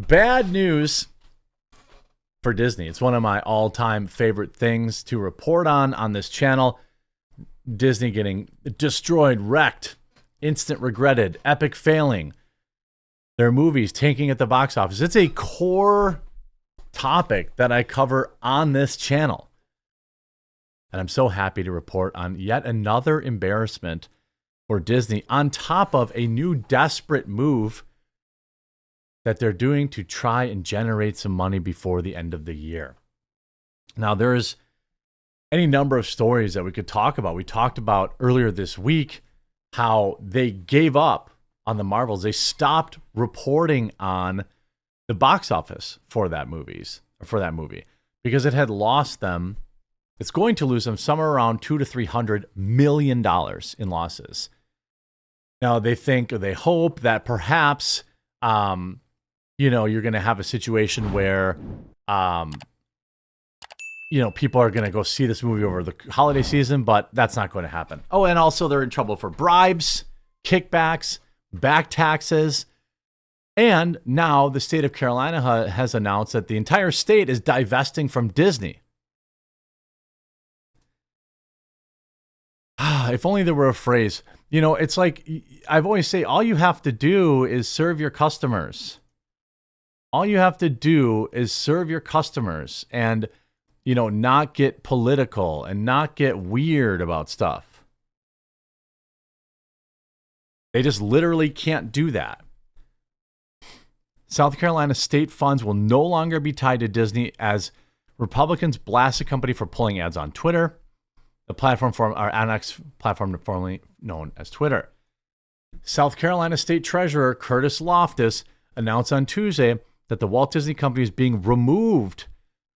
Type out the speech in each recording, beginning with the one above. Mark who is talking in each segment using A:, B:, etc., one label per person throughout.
A: Bad news for Disney. It's one of my all-time favorite things to report on this channel. Disney getting destroyed, wrecked, instant regretted, epic failing. Their movies tanking at the box office. It's a core topic that I cover on this channel. And I'm so happy to report on yet another embarrassment for Disney on top of a new desperate move that they're doing to try and generate some money before the end of the year. Now, there's any number of stories that we could talk about. We talked about earlier this week how they gave up on the Marvels. They stopped reporting on the box office for that movie because it had lost them. It's going to lose them somewhere around $200 to $300 million in losses. Now they think, or they hope that perhaps, you're going to have a situation where, people are going to go see this movie over the holiday season, but that's not going to happen. Oh, and also they're in trouble for bribes, kickbacks, back taxes. And now the state of Carolina has announced that the entire state is divesting from Disney. If only there were a phrase. It's like I've always say, all you have to do is serve your customers. All you have to do is serve your customers and, not get political and not get weird about stuff. They just literally can't do that. South Carolina state funds will no longer be tied to Disney as Republicans blast the company for pulling ads on Twitter, the platform our annex platform formerly known as Twitter. South Carolina State Treasurer Curtis Loftus announced on Tuesday that the Walt Disney Company is being removed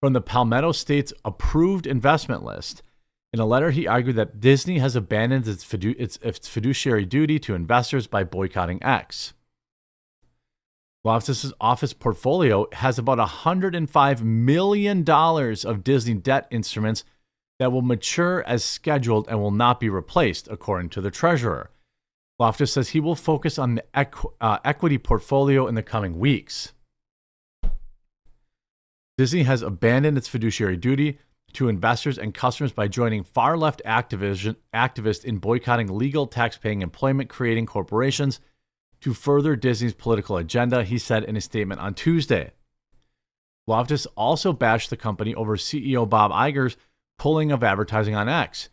A: from the Palmetto State's approved investment list. In a letter, he argued that Disney has abandoned its fiduciary duty to investors by boycotting X. Loftus's office portfolio has about $105 million of Disney debt instruments that will mature as scheduled and will not be replaced, according to the treasurer. Loftus says he will focus on the equity portfolio in the coming weeks. Disney has abandoned its fiduciary duty to investors and customers by joining far-left activists in boycotting legal, tax-paying, employment-creating corporations to further Disney's political agenda, he said in a statement on Tuesday. Loftus also bashed the company over CEO Bob Iger's pulling of advertising on X.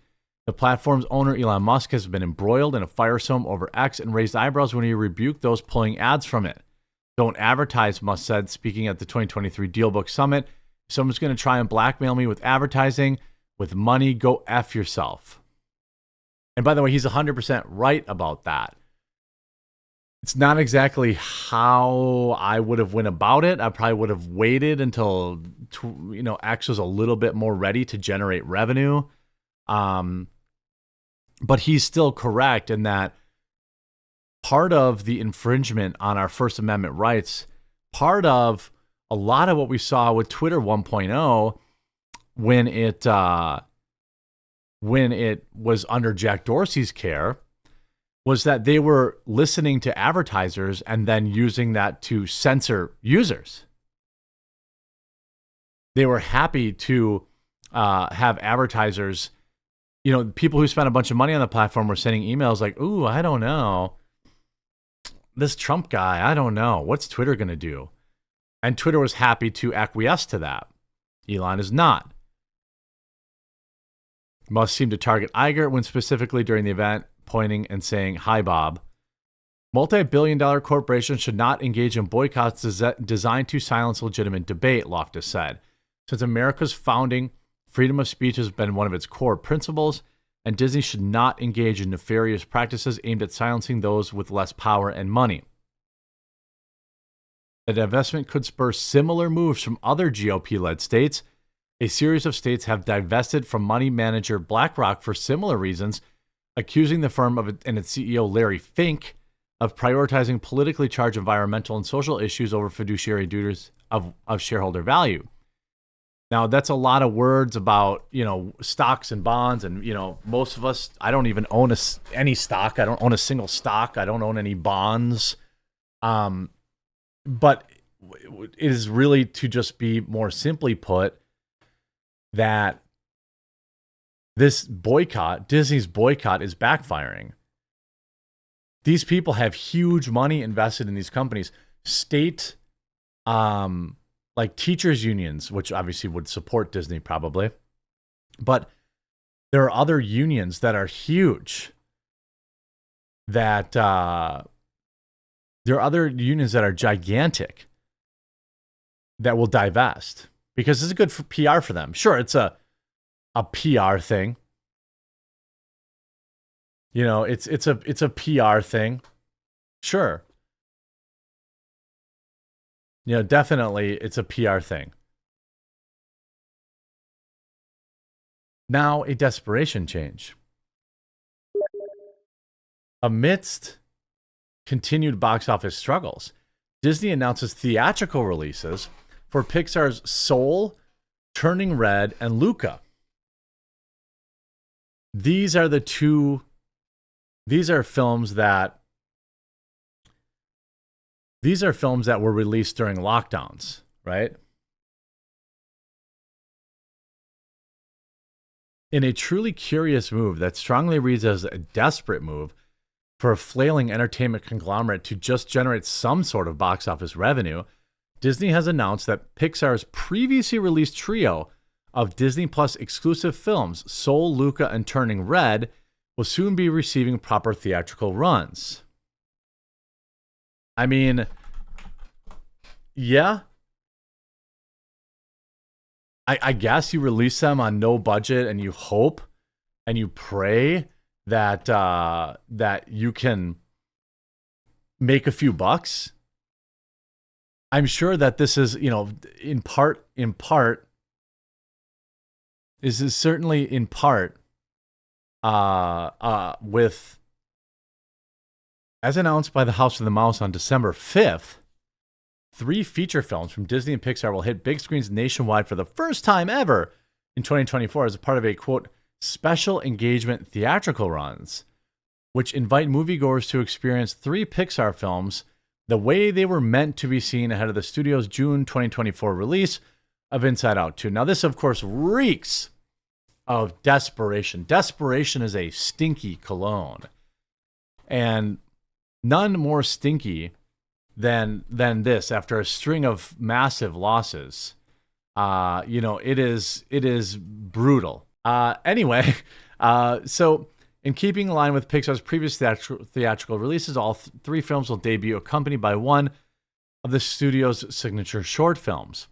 A: The platform's owner, Elon Musk, has been embroiled in a firestorm over X and raised eyebrows when he rebuked those pulling ads from it. Don't advertise, Musk said, speaking at the 2023 Dealbook Summit. If someone's going to try and blackmail me with advertising, with money, go F yourself. And by the way, he's 100% right about that. It's not exactly how I would have went about it. I probably would have waited until X was a little bit more ready to generate revenue. But he's still correct in that part of the infringement on our First Amendment rights, part of a lot of what we saw with Twitter 1.0 when it was under Jack Dorsey's care, was that they were listening to advertisers and then using that to censor users. They were happy to have advertisers, people who spent a bunch of money on the platform were sending emails like, ooh, I don't know. This Trump guy, I don't know. What's Twitter going to do? And Twitter was happy to acquiesce to that. Elon is not. Musk seemed to target Iger when specifically during the event, pointing and saying, hi, Bob. Multi-billion-dollar corporations should not engage in boycotts designed to silence legitimate debate, Loftus said. Since America's founding, freedom of speech has been one of its core principles, and Disney should not engage in nefarious practices aimed at silencing those with less power and money. The divestment could spur similar moves from other GOP-led states. A series of states have divested from money manager BlackRock for similar reasons, accusing the firm and its CEO Larry Fink of prioritizing politically charged environmental and social issues over fiduciary duties of shareholder value. Now, that's a lot of words about, stocks and bonds. And, most of us, I don't even own any stock. I don't own a single stock. I don't own any bonds. But it is really to just be more simply put that this boycott, Disney's boycott, is backfiring. These people have huge money invested in these companies. State, like teachers unions, which obviously would support Disney probably, but there are other unions that are huge. That there are other unions that are gigantic that will divest because it's good for PR for them. Sure, it's a PR thing. You know, it's a PR thing. Sure. You know, definitely it's a PR thing. Now a desperation change. Amidst continued box office struggles, Disney announces theatrical releases for Pixar's Soul, Turning Red, and Luca. These are films that were released during lockdowns, right? In a truly curious move that strongly reads as a desperate move for a flailing entertainment conglomerate to just generate some sort of box office revenue, Disney has announced that Pixar's previously released trio of Disney Plus exclusive films, Soul, Luca, and Turning Red, will soon be receiving proper theatrical runs. I mean, yeah. I guess you release them on no budget and you hope and you pray that that you can make a few bucks. I'm sure that this is, you know, in part, this is certainly in part with, as announced by the House of the Mouse on December 5th, 3 feature films from Disney and Pixar will hit big screens nationwide for the first time ever in 2024 as a part of a, quote, special engagement theatrical runs, which invite moviegoers to experience 3 Pixar films the way they were meant to be seen ahead of the studio's June 2024 release of Inside Out 2. Now, this, of course, reeks of desperation. Desperation is a stinky cologne. And none more stinky than this after a string of massive losses. You know, it is brutal. Anyway, so in keeping in line with Pixar's previous theatrical releases, all 3 films will debut accompanied by one of the studio's signature short films.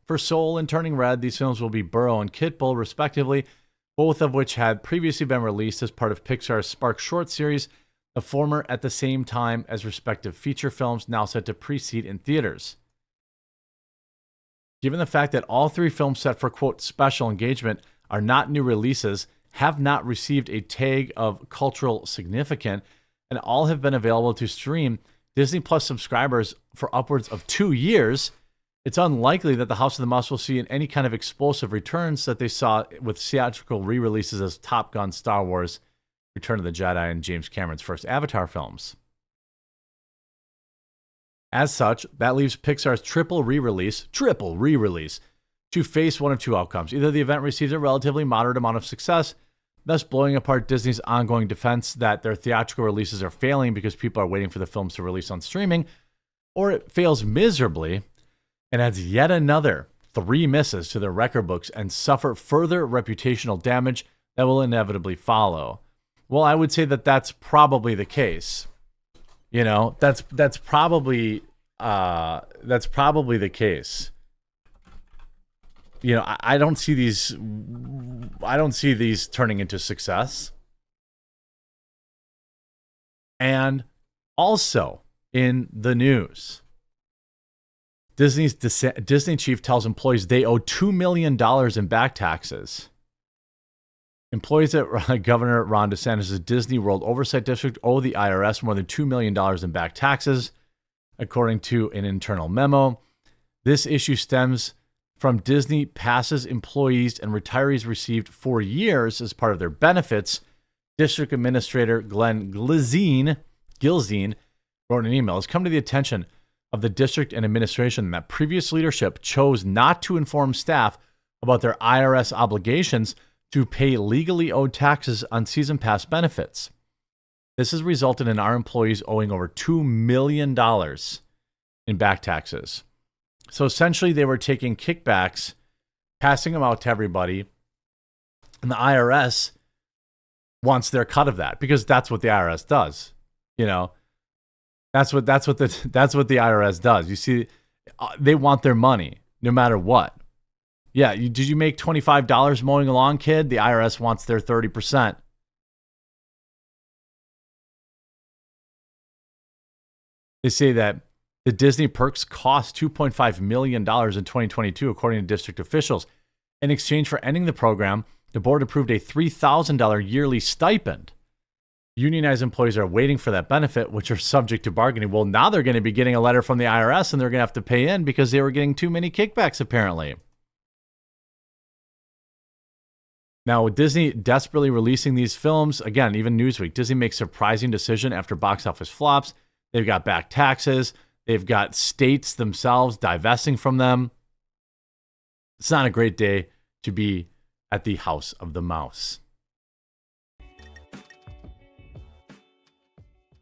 A: For Soul and Turning Red, these films will be Burrow and Kitbull, respectively, both of which had previously been released as part of Pixar's Spark short series, the former at the same time as respective feature films now set to precede in theaters. Given the fact that all 3 films set for, quote, special engagement are not new releases, have not received a tag of cultural significance, and all have been available to stream Disney Plus subscribers for upwards of 2 years, it's unlikely that the House of the Mouse will see any kind of explosive returns that they saw with theatrical re-releases as Top Gun, Star Wars, Return of the Jedi, and James Cameron's first Avatar films. As such, that leaves Pixar's triple re-release, to face one of 2 outcomes. Either the event receives a relatively moderate amount of success, thus blowing apart Disney's ongoing defense that their theatrical releases are failing because people are waiting for the films to release on streaming, or it fails miserably and adds yet another 3 misses to their record books and suffer further reputational damage that will inevitably follow. Well, I would say that that's probably the case. You know, that's probably the case. You know, I don't see these turning into success. And also in the news, Disney chief tells employees they owe $2 million in back taxes. Employees at Governor Ron DeSantis' Disney World Oversight District owe the IRS more than $2 million in back taxes, according to an internal memo. This issue stems from Disney passes employees and retirees received for years as part of their benefits. District Administrator Glenn Gilzine wrote an email. It's come to the attention of the district and administration that previous leadership chose not to inform staff about their IRS obligations to pay legally owed taxes on season pass benefits. This has resulted in our employees owing over $2 million in back taxes. So essentially, they were taking kickbacks, passing them out to everybody, and the IRS wants their cut of that because that's what the IRS does. You know, that's what the IRS does. You see, they want their money no matter what. Yeah, did you make $25 mowing a lawn, kid? The IRS wants their 30%. They say that the Disney perks cost $2.5 million in 2022, according to district officials. In exchange for ending the program, the board approved a $3,000 yearly stipend. Unionized employees are waiting for that benefit, which are subject to bargaining. Well, now they're going to be getting a letter from the IRS and they're going to have to pay in because they were getting too many kickbacks, apparently. Now, with Disney desperately releasing these films, again, even Newsweek, Disney makes a surprising decision after box office flops. They've got back taxes. They've got states themselves divesting from them. It's not a great day to be at the House of the Mouse.